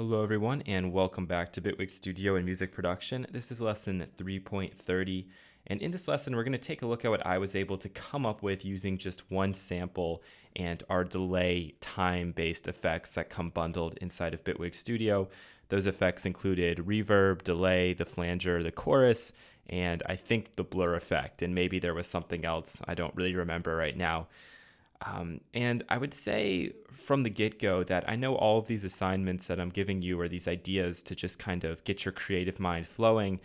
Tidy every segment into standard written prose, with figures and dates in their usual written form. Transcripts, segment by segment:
Hello everyone and welcome back to Bitwig Studio and Music Production. This is lesson 3.30, and in this lesson we're going to take a look at what I was able to come up with using just one sample and our delay time-based effects that come bundled inside of Bitwig Studio. Those effects included reverb, delay, the flanger, the chorus, and I think the blur effect, and maybe there was something else I don't really remember right now. And I would say from the get-go that I know all of these assignments that I'm giving you, or these ideas to just kind of get your creative mind flowing,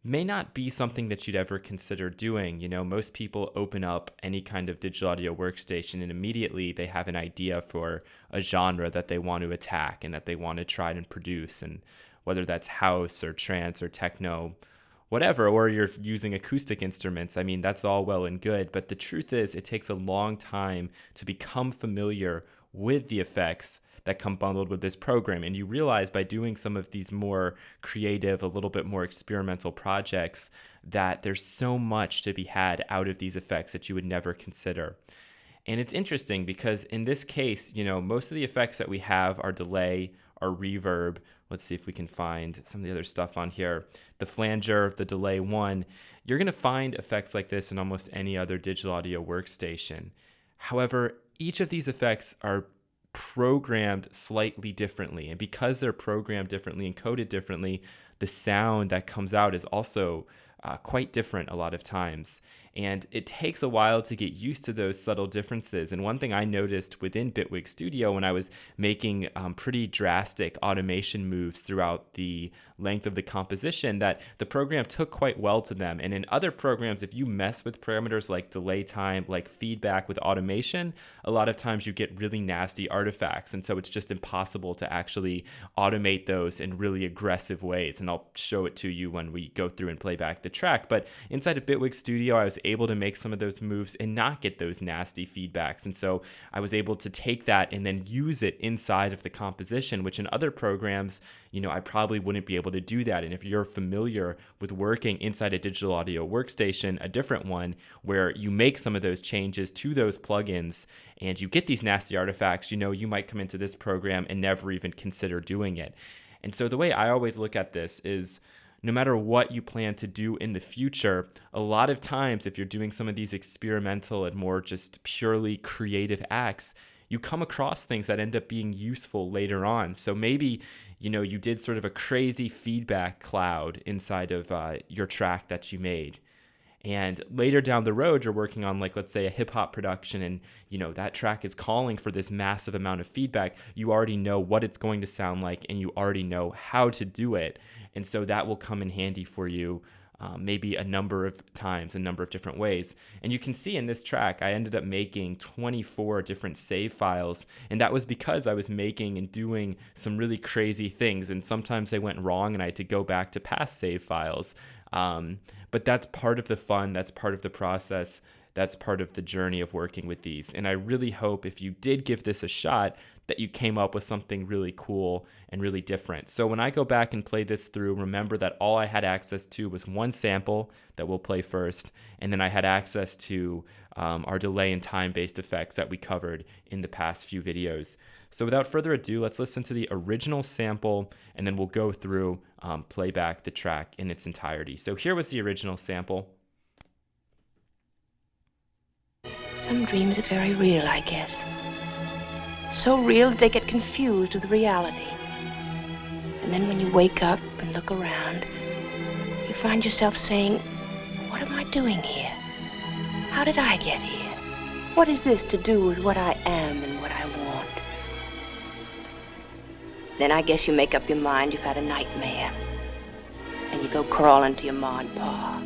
may not be something that you'd ever consider doing. You know, most people open up any kind of digital audio workstation and immediately they have an idea for a genre that they want to attack and that they want to try and produce. And whether that's house or trance or techno, whatever, or you're using acoustic instruments, I mean, that's all well and good. But the truth is, it takes a long time to become familiar with the effects that come bundled with this program. And you realize by doing some of these more creative, a little bit more experimental projects, that there's so much to be had out of these effects that you would never consider. And it's interesting because in this case, you know, most of the effects that we have are delay, are reverb. Let's see if we can find some of the other stuff on here. The flanger, the delay one. You're going to find effects like this in almost any other digital audio workstation. However, each of these effects are programmed slightly differently. And because they're programmed differently and coded differently, the sound that comes out is also quite different a lot of times. And it takes a while to get used to those subtle differences. And one thing I noticed within Bitwig Studio when I was making pretty drastic automation moves throughout the length of the composition, that the program took quite well to them. And in other programs, if you mess with parameters like delay time, like feedback with automation, a lot of times you get really nasty artifacts. And so it's just impossible to actually automate those in really aggressive ways. And I'll show it to you when we go through and play back the track. But inside of Bitwig Studio, I was able to make some of those moves and not get those nasty feedbacks. And so I was able to take that and then use it inside of the composition, which in other programs, you know, I probably wouldn't be able to do that. And if you're familiar with working inside a digital audio workstation, a different one where you make some of those changes to those plugins and you get these nasty artifacts, you know, you might come into this program and never even consider doing it. And so the way I always look at this is, no matter what you plan to do in the future, a lot of times if you're doing some of these experimental and more just purely creative acts, you come across things that end up being useful later on. So maybe, you know, you did sort of a crazy feedback cloud inside of your track that you made. And later down the road, you're working on, like, let's say a hip hop production, and, you know, that track is calling for this massive amount of feedback. You already know what it's going to sound like, and you already know how to do it. And so that will come in handy for you maybe a number of times, a number of different ways. And you can see in this track, I ended up making 24 different save files. And that was because I was making and doing some really crazy things. And sometimes they went wrong and I had to go back to past save files. But that's part of the fun. That's part of the process. That's part of the journey of working with these. And I really hope if you did give this a shot, that you came up with something really cool and really different. So when I go back and play this through, remember that all I had access to was one sample that we'll play first, and then I had access to our delay and time-based effects that we covered in the past few videos. So without further ado, let's listen to the original sample, and then we'll go through, play back the track in its entirety. So here was the original sample. Some dreams are very real, I guess. So real that they get confused with reality. And then when you wake up and look around, you find yourself saying, what am I doing here? How did I get here? What is this to do with what I am and what I want? Then I guess you make up your mind you've had a nightmare. And you go crawling to your ma and pa.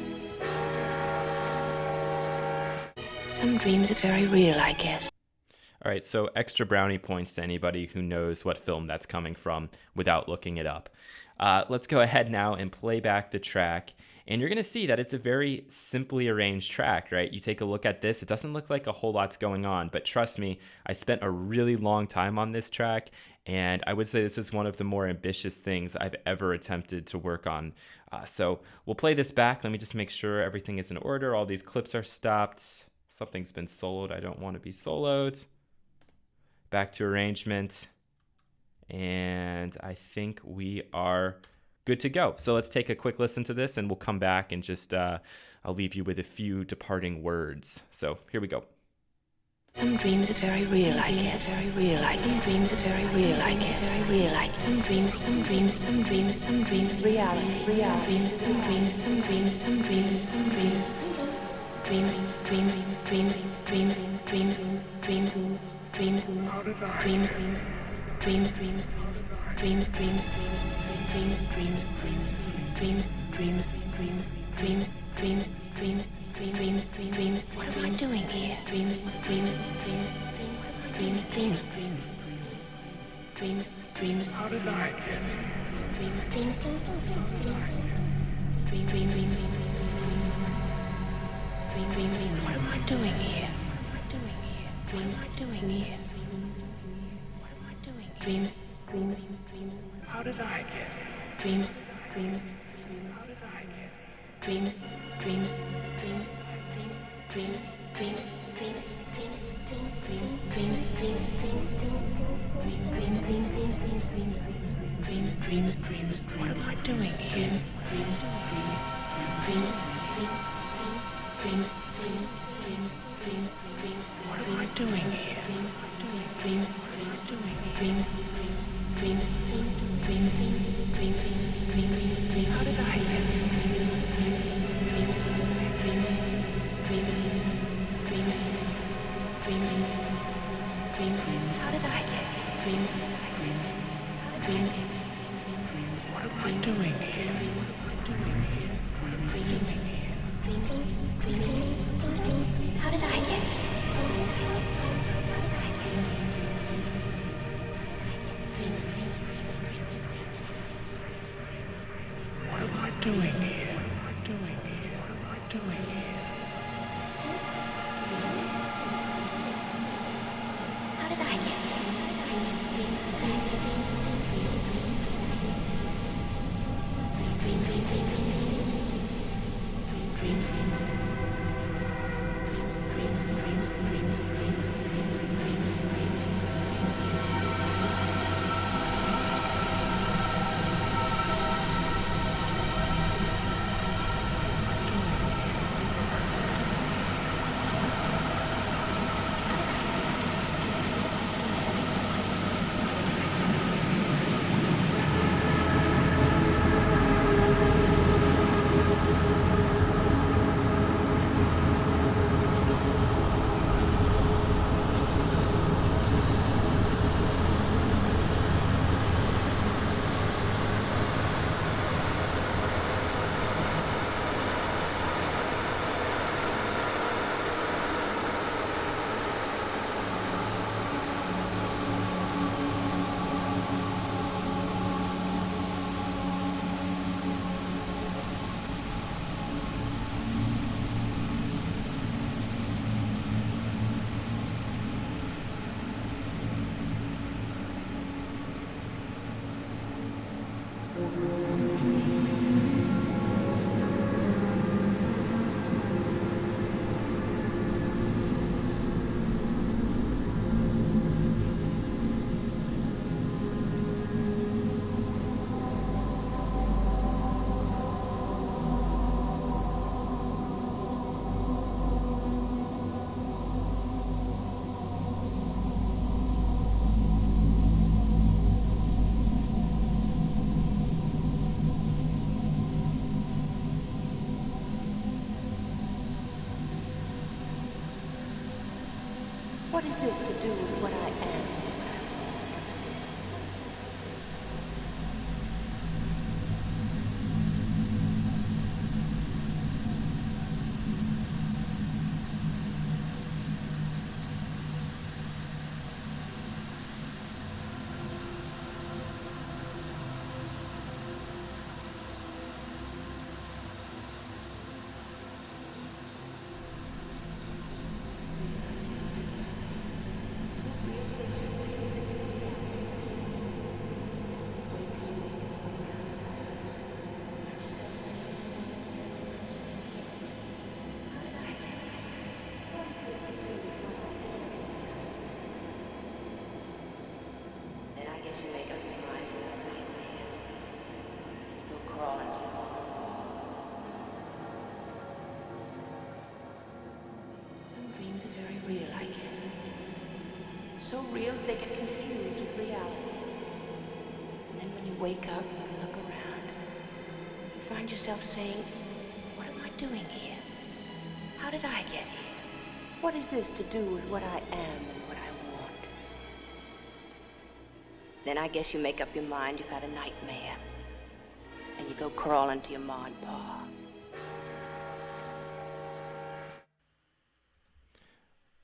Some dreams are very real, I guess. All right, so extra brownie points to anybody who knows what film that's coming from without looking it up. Let's go ahead now and play back the track. And you're going to see that it's a very simply arranged track, right? You take a look at this. It doesn't look like a whole lot's going on, but trust me, I spent a really long time on this track. And I would say this is one of the more ambitious things I've ever attempted to work on. So we'll play this back. Let me just make sure everything is in order. All these clips are stopped. Something's been soloed. I don't want to be soloed. Back to arrangement, And I think we are good to go. So let's take a quick listen to this and we'll come back and just, I'll leave you with a few departing words. So here we go. Some dreams are very real, I guess. Very real, I guess. Some dreams are very real, I guess. Very real, I guess. Some dreams, reality. Some dreams, reality. Some dreams, dreams, how did I? Dreams, what am I doing here? Dreams, how did I get? Dreams, what am I doing here? Dreams, what am I doing here? Dreams, how did I get? Dreams, how did I get? Dreams, dreams, dreams, dreams, dreams, dreams, dreams, dreams, dreams, dreams, dreams, dreams, what am I doing here? Dreams, dreams, dreams, dreams, dreams, what am I doing here? Dreams, dreams, dreams, how did I get? How did I get? Dreams, what am I doing here? How did I get? What am I doing here? What am I doing here? How did I get? What is this to do with what I am? so real they get confused with reality. And then when you wake up and look around, you find yourself saying, what am I doing here? How did I get here? What is this to do with what I am and what I want? Then I guess you make up your mind you've had a nightmare. And you go crawling to your ma and pa.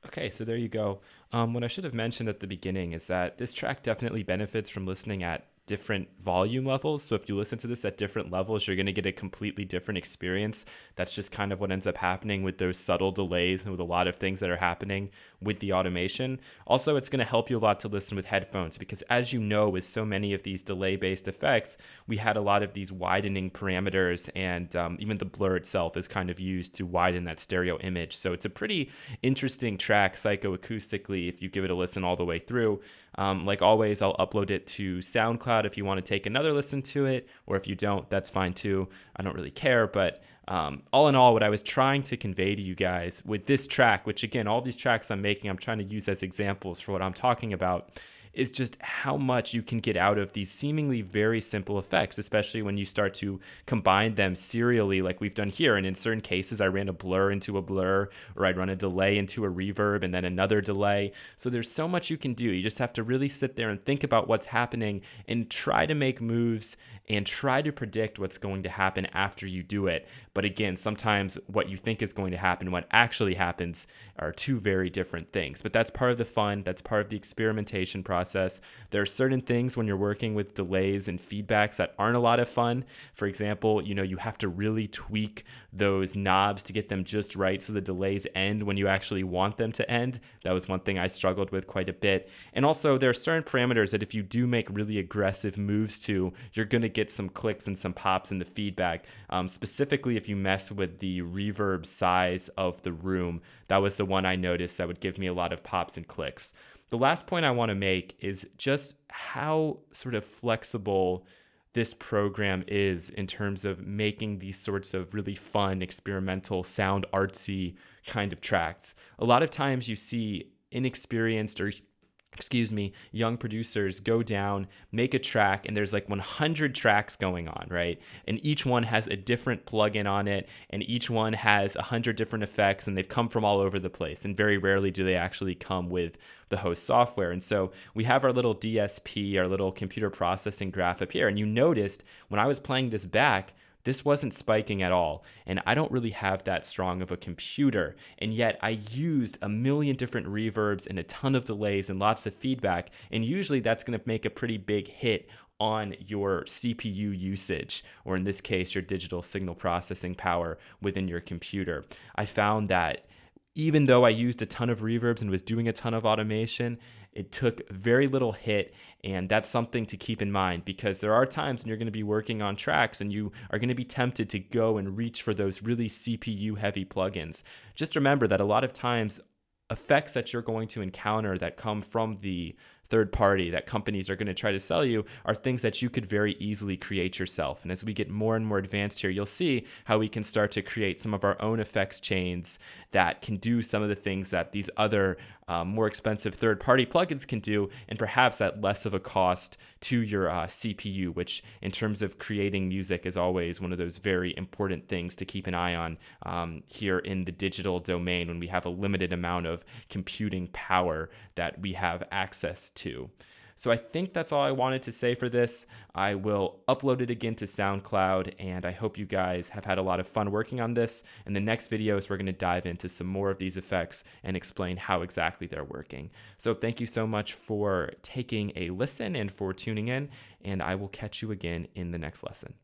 Okay, so there you go. What I should have mentioned at the beginning is that this track definitely benefits from listening at different volume levels. So if you listen to this at different levels, you're going to get a completely different experience. That's just kind of what ends up happening with those subtle delays and with a lot of things that are happening with the automation. Also, it's going to help you a lot to listen with headphones because, as you know, with so many of these delay-based effects, we had a lot of these widening parameters, and even the blur itself is kind of used to widen that stereo image. So it's a pretty interesting track psychoacoustically if you give it a listen all the way through. Like always, I'll upload it to SoundCloud if you want to take another listen to it, or if you don't, that's fine too. I don't really care, but all in all, what I was trying to convey to you guys with this track, which again, all these tracks I'm making, I'm trying to use as examples for what I'm talking about, is just how much you can get out of these seemingly very simple effects, especially when you start to combine them serially like we've done here. And in certain cases, I ran a blur into a blur, or I'd run a delay into a reverb and then another delay. So there's so much you can do. You just have to really sit there and think about what's happening and try to make moves and try to predict what's going to happen after you do it. But again, sometimes what you think is going to happen, what actually happens, are two very different things. But that's part of the fun. That's part of the experimentation process. There are certain things when you're working with delays and feedbacks that aren't a lot of fun. For example, you have to really tweak those knobs to get them just right so the delays end when you actually want them to end. That was one thing I struggled with quite a bit. And also, there are certain parameters that if you do make really aggressive moves to, you're going to get some clicks and some pops in the feedback. Specifically, if you mess with the reverb size of the room, that was the one I noticed that would give me a lot of pops and clicks. The last point I want to make is just how sort of flexible this program is in terms of making these sorts of really fun, experimental, sound artsy kind of tracks. A lot of times you see inexperienced or young producers go down, make a track, and there's like 100 tracks going on, right? And each one has a different plugin on it, and each one has 100 different effects, and they've come from all over the place. And very rarely do they actually come with the host software. And so we have our little DSP, our little computer processing graph up here. And you noticed when I was playing this back, this wasn't spiking at all, and I don't really have that strong of a computer, and yet I used a million different reverbs and a ton of delays and lots of feedback, and usually that's going to make a pretty big hit on your CPU usage, or in this case, your digital signal processing power within your computer. I found that even though I used a ton of reverbs and was doing a ton of automation, it took very little hit, and that's something to keep in mind because there are times when you're going to be working on tracks and you are going to be tempted to go and reach for those really CPU heavy plugins. Just remember that a lot of times effects that you're going to encounter that come from the third party that companies are going to try to sell you are things that you could very easily create yourself. And as we get more and more advanced here, you'll see how we can start to create some of our own effects chains that can do some of the things that these other more expensive third-party plugins can do, and perhaps at less of a cost to your CPU, which in terms of creating music is always one of those very important things to keep an eye on here in the digital domain when we have a limited amount of computing power that we have access to. So I think that's all I wanted to say for this. I will upload it again to SoundCloud, and I hope you guys have had a lot of fun working on this. In the next videos, we're going to dive into some more of these effects and explain how exactly they're working. So thank you so much for taking a listen and for tuning in, and I will catch you again in the next lesson.